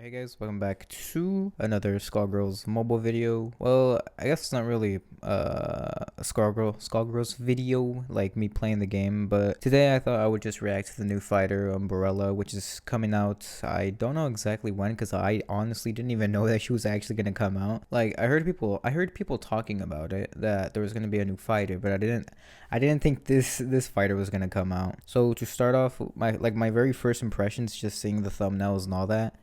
Hey guys, welcome back to another Skullgirls mobile video. Well, I guess it's not really a Skullgirls video, like me playing the game, but today I thought I would just react to the new fighter, Umbrella, which is coming out. I don't know exactly when, because I honestly didn't even know that she was actually gonna come out. Like, I heard people talking about it, that there was gonna be a new fighter, but I didn't think this fighter was gonna come out. So to start off, my very first impressions, just seeing the thumbnails and all that,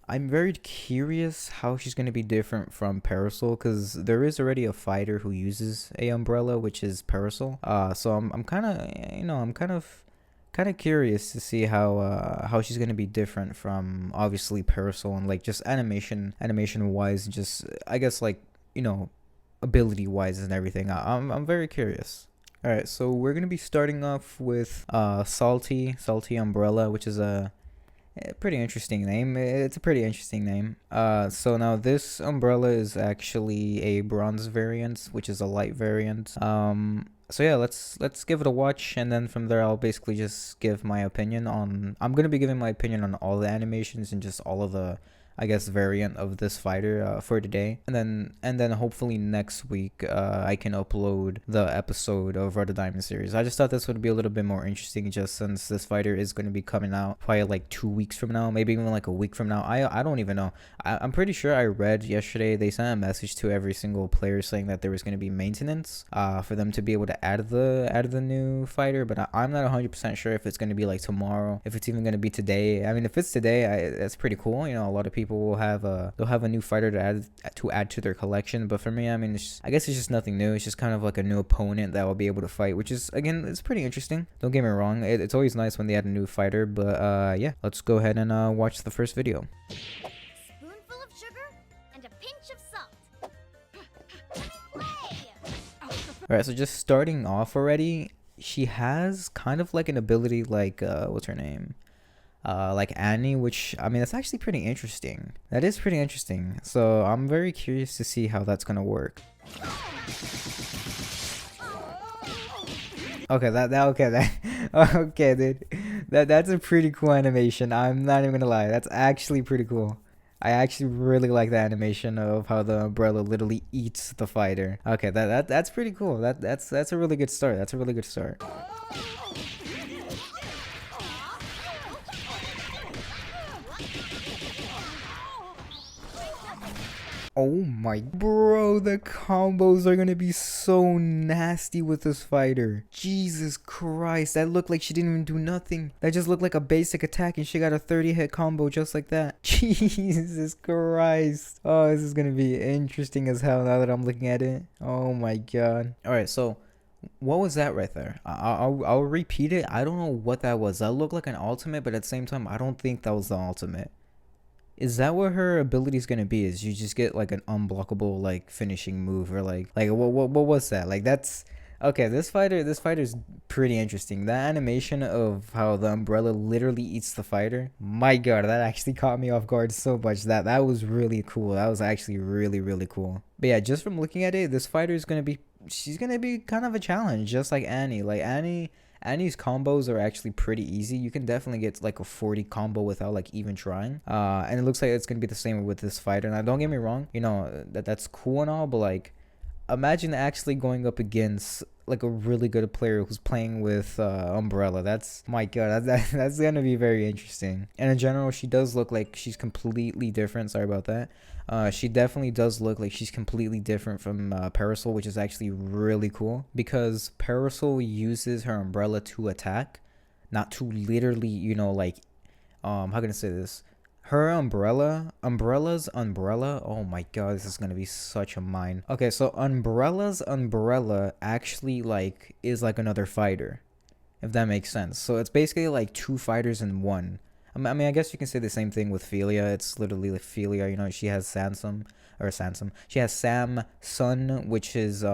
I'm very curious how she's going to be different from Parasol, because there is already a fighter who uses a umbrella, which is Parasol. So I'm kind of, I'm kind of curious to see how she's going to be different from obviously Parasol, and like just animation wise, just I guess like, ability wise and everything. I'm very curious. All right, so we're going to be starting off with Salty Umbrella, which is a pretty interesting name. It's a pretty interesting name. So now this umbrella is actually a bronze variant, which is a light variant. So yeah, let's give it a watch, and then from there I'll basically just give my opinion on. I'm gonna be giving my opinion on all the animations and just all of the, I guess, variant of this fighter for today, and then hopefully next week I can upload the episode of Red Diamond series. I just thought this would be a little bit more interesting, just since this fighter is going to be coming out probably like 2 weeks from now, maybe even like a week from now. I don't even know. I'm pretty sure I read yesterday they sent a message to every single player saying that there was going to be maintenance for them to be able to add the new fighter, but I'm not 100% sure if it's going to be like tomorrow, if it's even going to be today. I mean, if it's today, that's pretty cool. A lot of people will have a new fighter to add to their collection, but for me, I mean, I guess it's just nothing new. It's just kind of like a new opponent that will be able to fight, which is, again, it's pretty interesting. Don't get me wrong, it's always nice when they add a new fighter, but yeah, let's go ahead and watch the first video. Spoonful of sugar and a pinch of salt. Alright, so just starting off already, she has kind of like an ability like what's her name, like Annie, which, I mean, that's actually pretty interesting. That is pretty interesting. So I'm very curious to see how that's gonna work. Okay, okay, dude. That's a pretty cool animation. I'm not even gonna lie. That's actually pretty cool. I actually really like the animation of how the umbrella literally eats the fighter. Okay, that's pretty cool. That's a really good start. That's a really good start. Oh my, bro, the combos are gonna be so nasty with this fighter. Jesus Christ, that looked like she didn't even do nothing. That just looked like a basic attack and she got a 30-hit combo just like that. Jesus Christ. Oh, this is gonna be interesting as hell now that I'm looking at it. Oh my god. Alright, so what was that right there? I'll repeat it. I don't know what that was. That looked like an ultimate, but at the same time, I don't think that was the ultimate. Is that what her ability is gonna be? Is you just get like an unblockable like finishing move, or like what was that? Like, that's okay. This fighter's pretty interesting. The animation of how the umbrella literally eats the fighter. My god, that actually caught me off guard so much. That was really cool. That was actually really cool. But yeah, just from looking at it, this fighter is gonna be, she's gonna be kind of a challenge, just like Annie. Like Annie's combos are actually pretty easy. You can definitely get like a 40 combo without like even trying. And it looks like it's gonna be the same with this fighter. Now, don't get me wrong, that's cool and all, but like, imagine actually going up against like a really good player who's playing with umbrella. That's, my god, that's gonna be very interesting. And in general, she does look like she's completely different. Sorry about that. She definitely does look like she's completely different from Parasol, which is actually really cool, because Parasol uses her umbrella to attack, not to literally, like, how can I say this? Her Umbrella's umbrella, oh my god, this is gonna be such a mine. Okay, so Umbrella's umbrella actually like is like another fighter, if that makes sense. So it's basically like two fighters in one. I mean, I guess you can say the same thing with Philia. It's literally like Philia, she has she has Samson, which is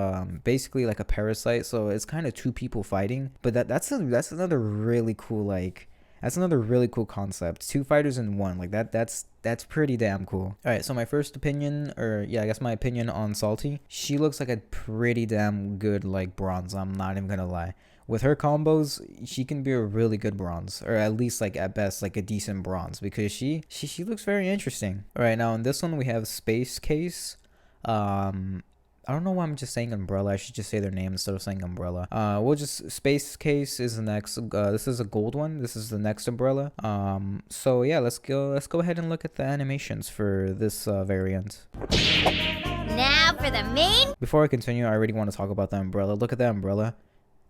basically like a parasite. So it's kind of two people fighting, but that's another really cool, like, that's another really cool concept. Two fighters in one. Like, that's pretty damn cool. Alright, so my first opinion, or yeah, I guess my opinion on Salty. She looks like a pretty damn good like bronze. I'm not even gonna lie. with her combos, she can be a really good bronze, or at least like at best like a decent bronze, because she looks very interesting. All right, now in this one we have Space Case. I don't know why I'm just saying Umbrella. I should just say their name instead of saying Umbrella. We'll just Space Case is the next. This is a gold one. This is the next Umbrella. So yeah, let's go ahead and look at the animations for this variant. Now for the main. Before I continue, I already want to talk about the Umbrella. Look at the Umbrella.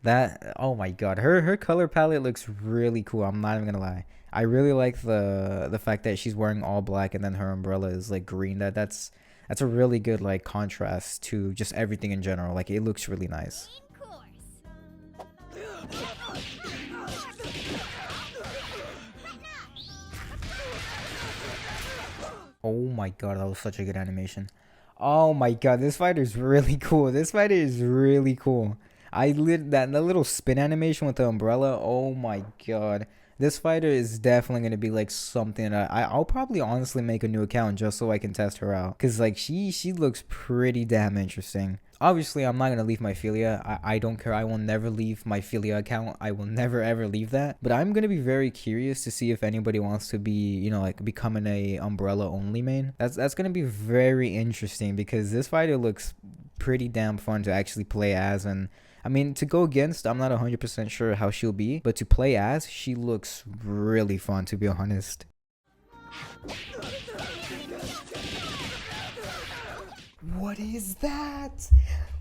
That, oh my god, her color palette looks really cool. I'm not even gonna lie. I really like the fact that she's wearing all black and then her umbrella is like green. That's a really good like contrast to just everything in general. Like it looks really nice. Oh my god, that was such a good animation. Oh my god, this fighter is really cool. This fighter is really cool. I lit that little spin animation with the umbrella. Oh my god. This fighter is definitely going to be like something that I'll probably honestly make a new account just so I can test her out. Because like she looks pretty damn interesting. Obviously, I'm not going to leave my Philia. I don't care. I will never leave my Philia account. I will never ever leave that. But I'm going to be very curious to see if anybody wants to be, you know, like becoming a umbrella only main. That's going to be very interesting because this fighter looks pretty damn fun to actually play as. And I mean, to go against, I'm not 100% sure how she'll be, but to play as, she looks really fun, to be honest. What is that?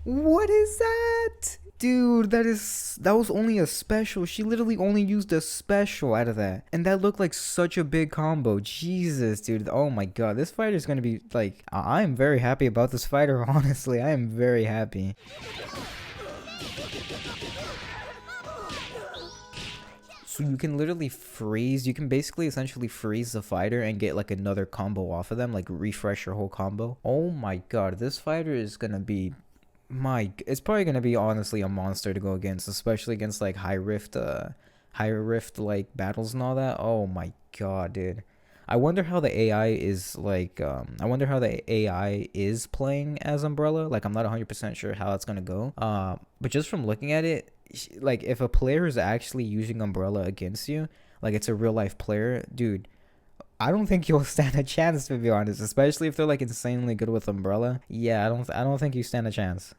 What is that? Dude, that was only a special. She literally only used a special out of that. And that looked like such a big combo. Jesus, dude. Oh my god. This fighter is going to be like, I am very happy about this fighter, honestly. I am very happy. So you can literally freeze, you can basically essentially freeze the fighter and get like another combo off of them, like refresh your whole combo. Oh my god, this fighter is gonna be, it's probably gonna be honestly a monster to go against, especially against like high rift like battles and all that. Oh my god, dude. I wonder how the AI is like, I wonder how the AI is playing as Umbrella. Like I'm not 100% sure how it's gonna go. But just from looking at it, like if a player is actually using Umbrella against you, like it's a real life player, dude, I don't think you'll stand a chance, to be honest, especially if they're like insanely good with Umbrella. Yeah, I don't think you stand a chance.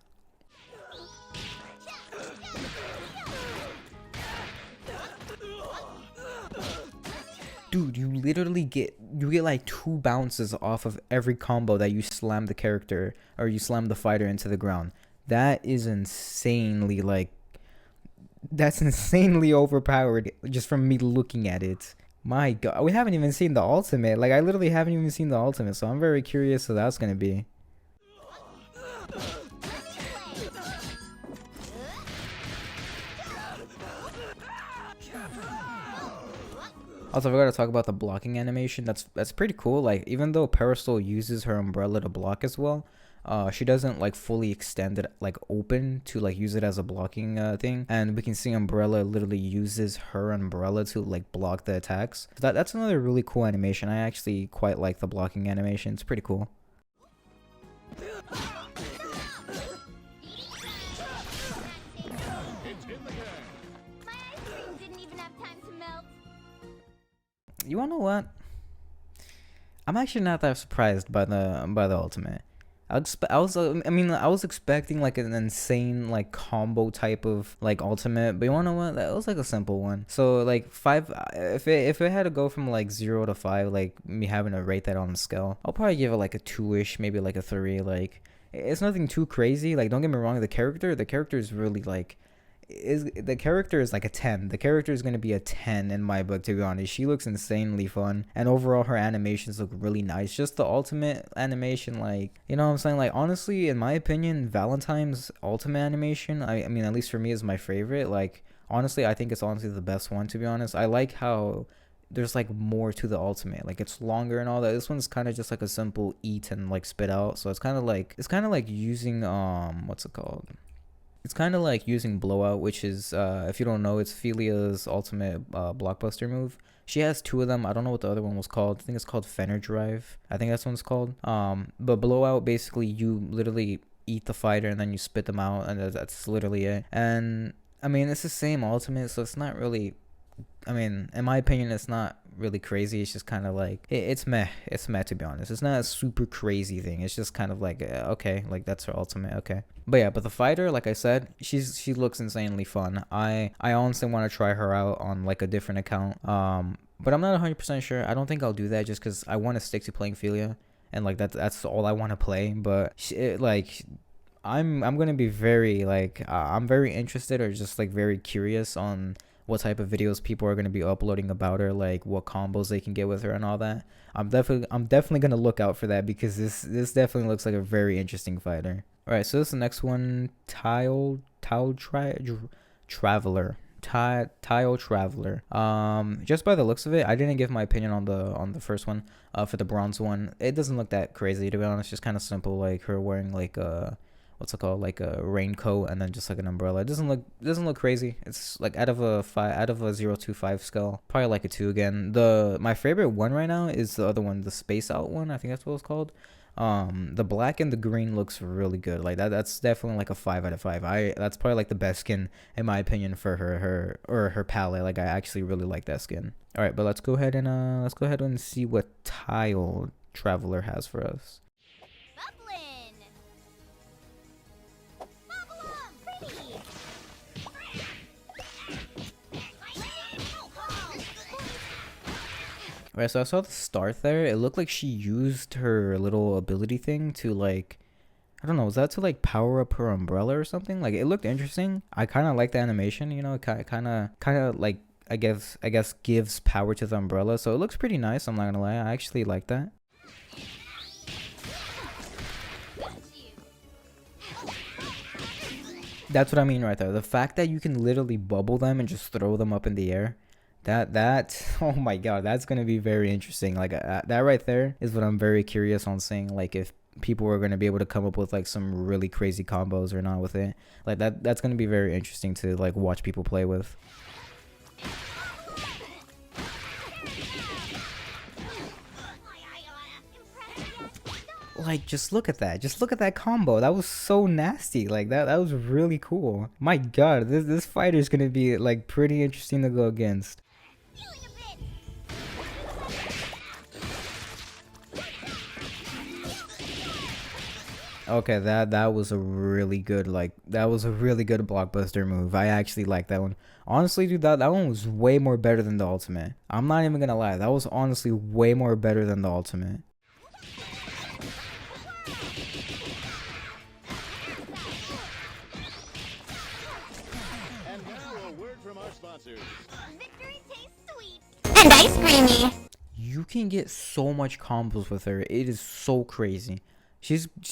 Dude, you literally get like 2 bounces off of every combo that you slam the character or you slam the fighter into the ground. That is insanely like, that's insanely overpowered just from me looking at it. My god, we haven't even seen the ultimate. Like I literally haven't even seen the ultimate, so I'm very curious how that's gonna be. Also, I forgot to talk about the blocking animation. That's pretty cool. Like even though Parasol uses her umbrella to block as well, she doesn't like fully extend it like open to like use it as a blocking thing. And we can see Umbrella literally uses her umbrella to like block the attacks. That's another really cool animation. I actually quite like the blocking animation. It's pretty cool. You wanna know what? I'm actually not that surprised by the ultimate. I was expecting like an insane like combo type of like ultimate, but you wanna know what? That was like a simple one. So like 5, if it had to go from like 0 to 5, like me having to rate that on a scale, I'll probably give it like a 2-ish, maybe like a 3. Like it's nothing too crazy. Like don't get me wrong, the character is really like, the character is like a 10. The character is going to be a 10 in my book, to be honest. She looks insanely fun, and overall her animations look really nice. Just the ultimate animation, like, you know what I'm saying? Like honestly, in my opinion, Valentine's ultimate animation, I mean at least for me, is my favorite. Like honestly, I think it's honestly the best one, to be honest. I like how there's like more to the ultimate, like it's longer and all that. This one's kind of just like a simple eat and like spit out. So it's kind of like using what's it called? It's kind of like using Blowout, which is, if you don't know, it's Philia's ultimate blockbuster move. She has 2 of them. I don't know what the other one was called. I think it's called Fenner Drive. I think that's what it's called. But Blowout, basically, you literally eat the fighter and then you spit them out, and that's literally it. And I mean, it's the same ultimate, so it's not really. I mean, in my opinion, it's not really crazy. It's just kind of like it's meh. It's meh, to be honest. It's not a super crazy thing. It's just kind of like okay, like that's her ultimate. Okay, but yeah, but the fighter, like I said, she looks insanely fun. I honestly want to try her out on like a different account. But I'm not 100% sure. I don't think I'll do that just because I want to stick to playing Philia, and like that's all I want to play. But like I'm gonna be very like I'm very interested or just like very curious on what type of videos people are gonna be uploading about her, like what combos they can get with her and all that. I'm definitely gonna look out for that because this definitely looks like a very interesting fighter. All right, so this is the next one, Tidal Traveler. Tidal Traveler. Just by the looks of it, I didn't give my opinion on the first one. For the bronze one, it doesn't look that crazy, to be honest. Just kind of simple, like her wearing like a what's it called, like a raincoat and then just like an umbrella. It doesn't look crazy. It's like out of a 0 to 5 scale, probably like a 2 again. My favorite one right now is the other one, the space out one. I think that's what it's called. The black and the green looks really good. Like that's definitely like a 5 out of 5. That's probably like the best skin in my opinion for her palette. Like I actually really like that skin. All right, but let's go ahead and see what Tile Traveler has for us. Bubbling. Pretty. Right, so I saw the start there. It looked like she used her little ability thing to like, I don't know, was that to like power up her umbrella or something? Like it looked interesting. I kind of like the animation, you know, it kind of like I guess gives power to the umbrella. So it looks pretty nice, I'm not gonna lie. I actually like that. That's what I mean right there. The fact that you can literally bubble them and just throw them up in the air. That oh my god, that's gonna be very interesting. Like that right there is what I'm very curious on seeing. Like if people are gonna be able to come up with like some really crazy combos or not with it. Like that's gonna be very interesting to like watch people play with. Like just look at that. Just look at that combo. That was so nasty. Like that was really cool. My god, this fighter is gonna be like pretty interesting to go against. Okay, that was a really good blockbuster move. I actually like that one. Honestly, dude, that one was way more better than the ultimate. I'm not even gonna lie. That was honestly way more better than the ultimate. And now a word from our sponsors. Victory tastes sweet. And ice creamy. You can get so much combos with her. It is so crazy.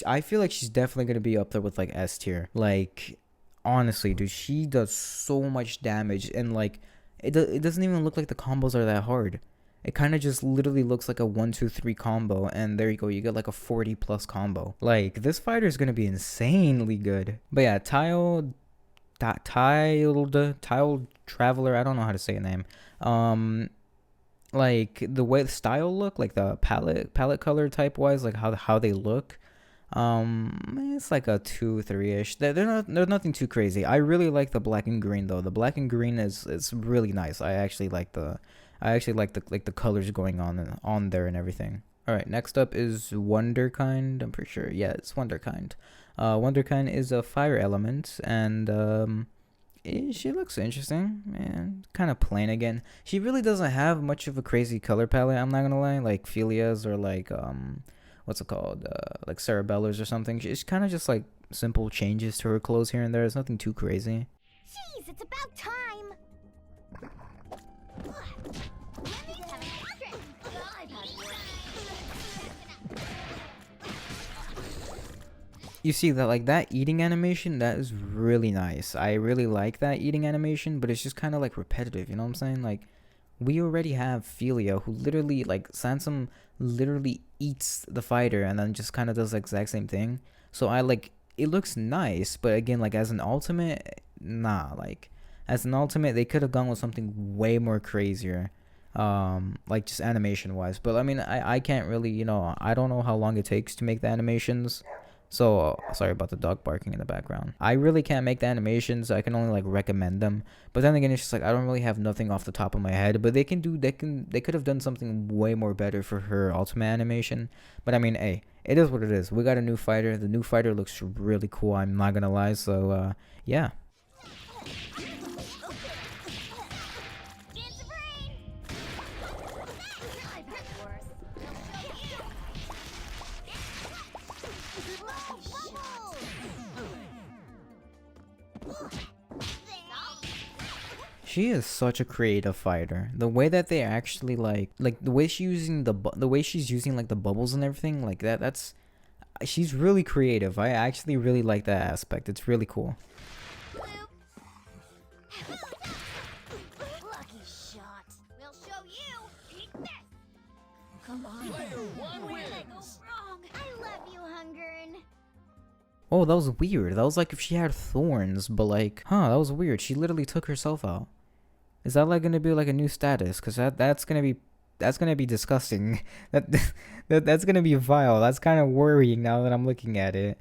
I feel like she's definitely gonna be up there with like S tier. Like honestly, dude, she does so much damage, and like it doesn't even look like the combos are that hard. It kind of just literally looks like a 1-2-3 combo, and there you go, you get like a 40+ combo. Like this fighter is gonna be insanely good. But yeah, Tile Traveler, I don't know how to say a name. Like the way the style look, like the palette color type wise, like how they look, it's like a 2-3ish. They're nothing too crazy. I really like the black and green though. The black and green is really nice. I actually like the colors going on there and everything. All right, next up is Wonderkind. I'm pretty sure, yeah, it's Wonderkind. Wonderkind is a fire element, and she looks interesting, man. Kind of plain again. She really doesn't have much of a crazy color palette, I'm not gonna lie. Like Philia's or like what's it called? Like Cerebella's or something. It's kind of just like simple changes to her clothes here and there. It's nothing too crazy. Jeez, it's about time. You see that, like, that eating animation, that is really nice. I really like that eating animation, but it's just kind of like repetitive, you know what I'm saying? Like, we already have Philia, who literally, like, Sansom literally eats the fighter and then just kind of does the exact same thing. So it looks nice, but again, like, as an ultimate, nah, like, as an ultimate, they could have gone with something way more crazier, like, just animation wise. But I mean, I can't really, you know, I don't know how long it takes to make the animations. So sorry about the dog barking in the background. I really can't make the animations. I can only like recommend them. But then again, it's just like I don't really have nothing off the top of my head. But they could have done something way more better for her ultimate animation. But I mean, hey, it is what it is. We got a new fighter. The new fighter looks really cool. I'm not gonna lie. So yeah. Dance brain. I've heard worse. She is such a creative fighter. The way that they actually like the way she's using the way she's using like the bubbles and everything like that's she's really creative. I actually really like that aspect. It's really cool. Lucky shot. We'll show you. Eat this. Come on. Where did I go wrong? I love you, Hungern. Oh, that was weird. That was like if she had thorns, but like, huh, that was weird. She literally took herself out. Is that like gonna be like a new status? Cause that's gonna be disgusting. That's gonna be vile. That's kind of worrying now that I'm looking at it.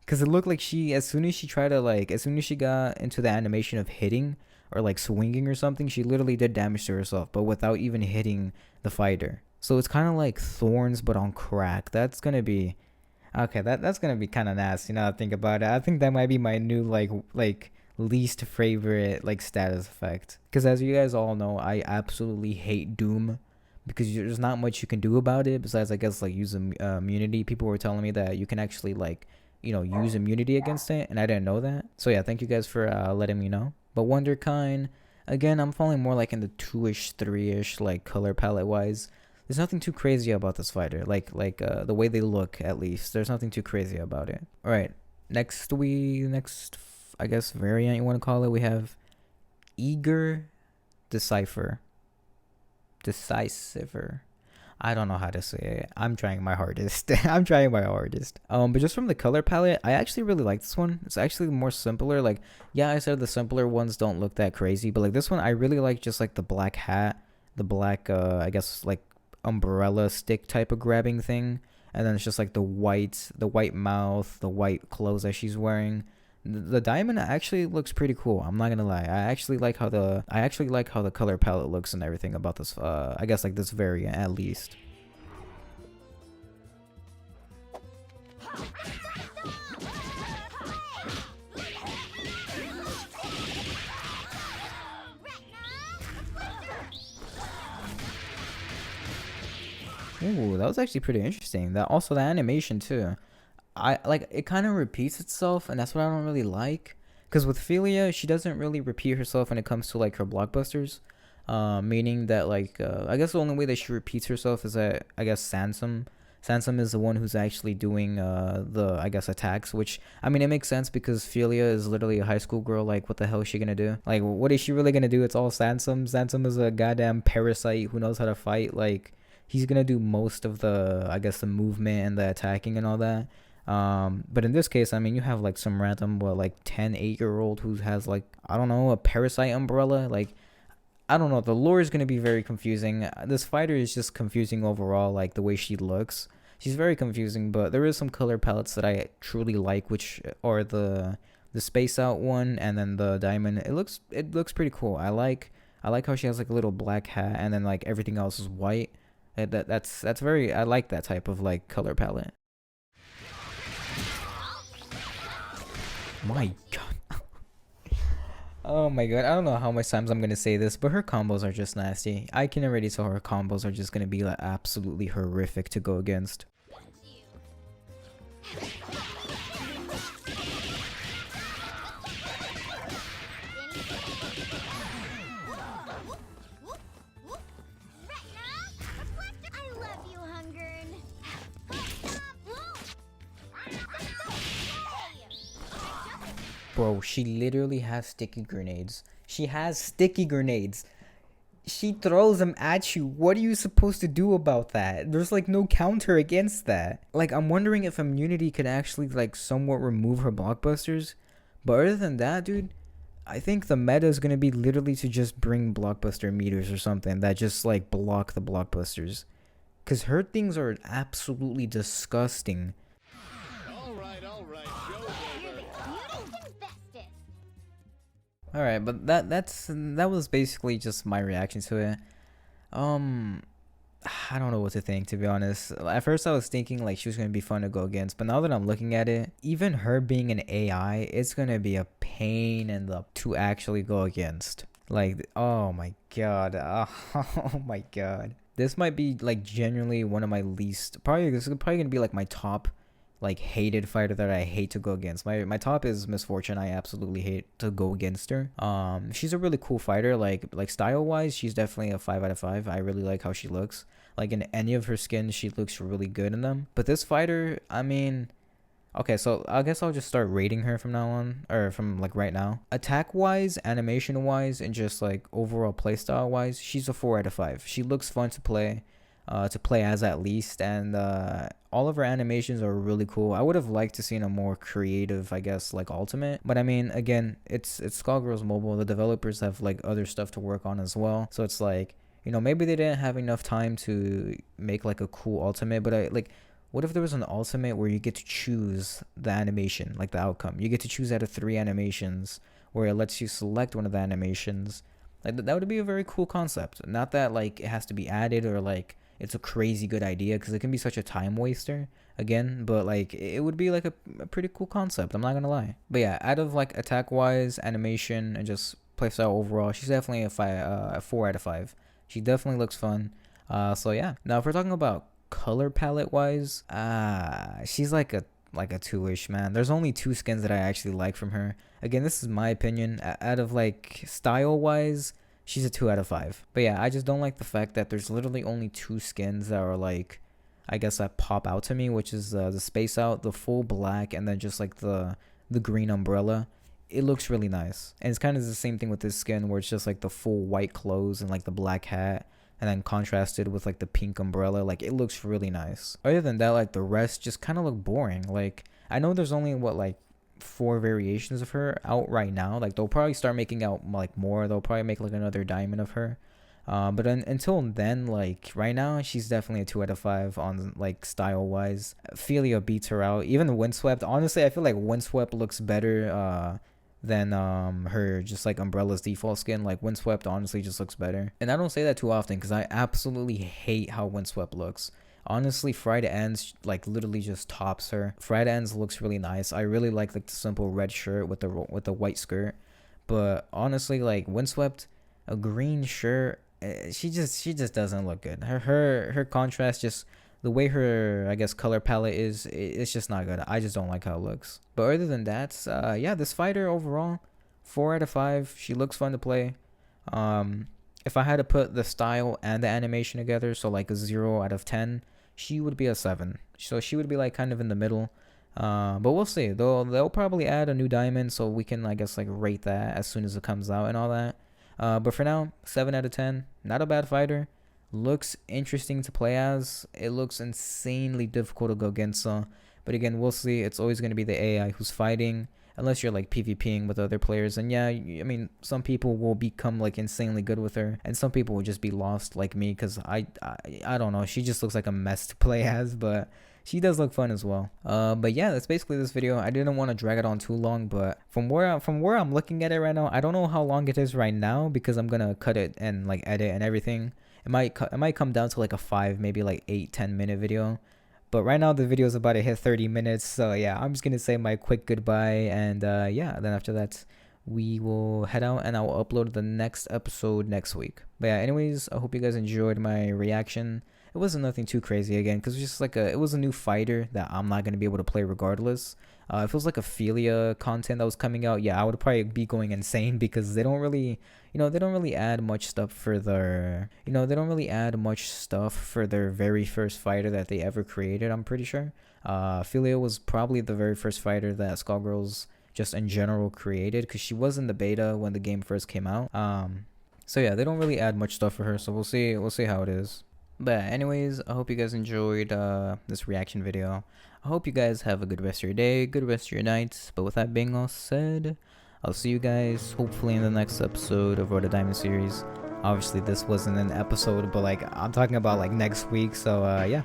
Cause it looked like as soon as she got into the animation of hitting or like swinging or something, she literally did damage to herself, but without even hitting the fighter. So it's kind of like thorns, but on crack. That's gonna be okay. That's gonna be kind of nasty. Now that I think about it, I think that might be my new like least favorite like status effect. Because as you guys all know, I absolutely hate Doom. Because there's not much you can do about it besides I guess like use immunity. People were telling me that you can actually like use immunity against it, and I didn't know that. So yeah, thank you guys for letting me know. But Wunder, again, I'm falling more like in the 2-ish 3-ish like color palette wise. There's nothing too crazy about this fighter, like the way they look, at least there's nothing too crazy about it. All right, next I guess variant you want to call it, we have Eager Deceiver. I don't know how to say it. I'm trying my hardest. But just from the color palette, I actually really like this one. It's actually more simpler. Like, yeah, I said the simpler ones don't look that crazy, but like this one, I really like just like the black hat, the black, I guess like umbrella stick type of grabbing thing, and then it's just like the white mouth, the white clothes that she's wearing. The diamond actually looks pretty cool. I'm not gonna lie. I actually like how the color palette looks and everything about this. I guess like this variant at least. Ooh, that was actually pretty interesting. That also the animation too. I like it kind of repeats itself, and that's what I don't really like. Because with Philia, she doesn't really repeat herself when it comes to like her blockbusters. Meaning that like I guess the only way that she repeats herself is that I guess Sansom is the one who's actually doing the I guess attacks, which I mean it makes sense because Philia is literally a high school girl. Like what the hell is she gonna do? Like what is she really gonna do? It's all Sansom. Sansom is a goddamn parasite who knows how to fight. Like he's gonna do most of the I guess the movement and the attacking and all that. But in this case, I mean, you have like some random, like 8-year-old who has like, I don't know, a parasite umbrella. Like, I don't know. The lore is going to be very confusing. This fighter is just confusing overall, like the way she looks. She's very confusing, but there is some color palettes that I truly like, which are the space out one and then the diamond. It looks pretty cool. I like how she has like a little black hat and then like everything else is white. That's very, I like that type of like color palette. My god. Oh my god. I don't know how much times I'm gonna say this, but her combos are just nasty. I can already tell her combos are just gonna be like absolutely horrific to go against. Bro, she literally has sticky grenades. She has sticky grenades. She throws them at you. What are you supposed to do about that? There's like no counter against that. Like, I'm wondering if immunity could actually like somewhat remove her blockbusters. But other than that, dude, I think the meta is going to be literally to just bring blockbuster meters or something that just like block the blockbusters. Because her things are absolutely disgusting. All right, All right, but that was basically just my reaction to it. Um, I don't know what to think, to be honest. At first, I was thinking like she was gonna be fun to go against, but now that I'm looking at it, even her being an AI, it's gonna be a pain in the to actually go against. Like, oh my god, oh my god, this might be like genuinely one of my least. Probably this is probably gonna be like my top, like hated fighter that I hate to go against. My top is Misfortune. I absolutely hate to go against her. She's a really cool fighter. Like style wise, she's definitely a 5 out of 5. I really like how she looks. Like in any of her skins, she looks really good in them. But this fighter, I mean, okay, so I guess I'll just start rating her from now on, or from like right now. Attack wise, animation wise, and just like overall playstyle wise, she's a 4 out of 5. She looks fun to play as at least, and all of her animations are really cool. I would have liked to seen a more creative, I guess, like ultimate, but I mean, again, it's Skullgirls Mobile. The developers have like other stuff to work on as well, so it's like, you know, maybe they didn't have enough time to make like a cool ultimate. But I like, what if there was an ultimate where you get to choose the animation, like the outcome? You get to choose out of 3 animations, where it lets you select one of the animations. Like that would be a very cool concept. Not that like it has to be added or like it's a crazy good idea, because it can be such a time waster again, but like it would be like a pretty cool concept, I'm not gonna lie. But yeah, out of like attack wise, animation, and just playstyle overall, she's definitely a 4 out of 5. She definitely looks fun. So yeah, now if we're talking about color palette wise, she's like a 2-ish, man. There's only 2 skins that I actually like from her. Again, this is my opinion. Out of like style wise, she's a 2 out of 5. But yeah, I just don't like the fact that there's literally only 2 skins that are like, I guess, that pop out to me, which is the space out, the full black, and then just like the green umbrella. It looks really nice, and it's kind of the same thing with this skin, where it's just like the full white clothes and like the black hat, and then contrasted with like the pink umbrella. Like it looks really nice. Other than that, like the rest just kind of look boring. Like I know there's only what, like 4 variations of her out right now. Like they'll probably start making out like more. They'll probably make like another diamond of her. But until then, like right now, she's definitely a 2 out of 5 on like style wise. Ophelia beats her out. Even Windswept. Honestly, I feel like Windswept looks better than her just like Umbrella's default skin. Like Windswept honestly just looks better, and I don't say that too often because I absolutely hate how Windswept looks. Honestly, Fried Ends like literally just tops her. Fried Ends looks really nice. I really like the simple red shirt with the white skirt, but honestly, like Windswept, a green shirt, she just doesn't look good. Her contrast, just the way her, I guess, color palette is, it's just not good. I just don't like how it looks. But other than that, yeah, this fighter overall, 4 out of 5. She looks fun to play. If I had to put the style and the animation together, so like a 0 out of 10, she would be a 7. So she would be like kind of in the middle. But we'll see. They'll probably add a new diamond, so we can, I guess, like rate that as soon as it comes out and all that. But for now, 7 out of 10. Not a bad fighter. Looks interesting to play as. It looks insanely difficult to go against. But again, we'll see. It's always going to be the AI who's fighting, unless you're like PvPing with other players. And yeah, I mean, some people will become like insanely good with her, and some people will just be lost like me, because I don't know. She just looks like a mess to play as, but she does look fun as well. But yeah, that's basically this video. I didn't want to drag it on too long, but from where I'm looking at it right now, I don't know how long it is right now, because I'm gonna cut it and like edit and everything. It might come down to like a 5, maybe like 8-10 minute video. But right now the video is about to hit 30 minutes. So yeah, I'm just gonna say my quick goodbye, and yeah, then after that we will head out and I will upload the next episode next week. But yeah, anyways, I hope you guys enjoyed my reaction. It wasn't nothing too crazy again, because it was just like it was a new fighter that I'm not gonna be able to play regardless. If it was like Ophelia content that was coming out, yeah, I would probably be going insane, because they don't really, they don't really add much stuff for their, very first fighter that they ever created, I'm pretty sure. Ophelia was probably the very first fighter that Skullgirls just in general created, because she was in the beta when the game first came out. So yeah, they don't really add much stuff for her, so we'll see how it is. But anyways, I hope you guys enjoyed this reaction video. I hope you guys have a good rest of your day, good rest of your night. But with that being all said, I'll see you guys hopefully in the next episode of Road to Diamond series. Obviously this wasn't an episode, but like I'm talking about like next week. So yeah,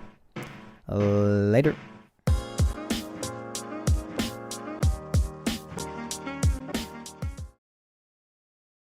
later.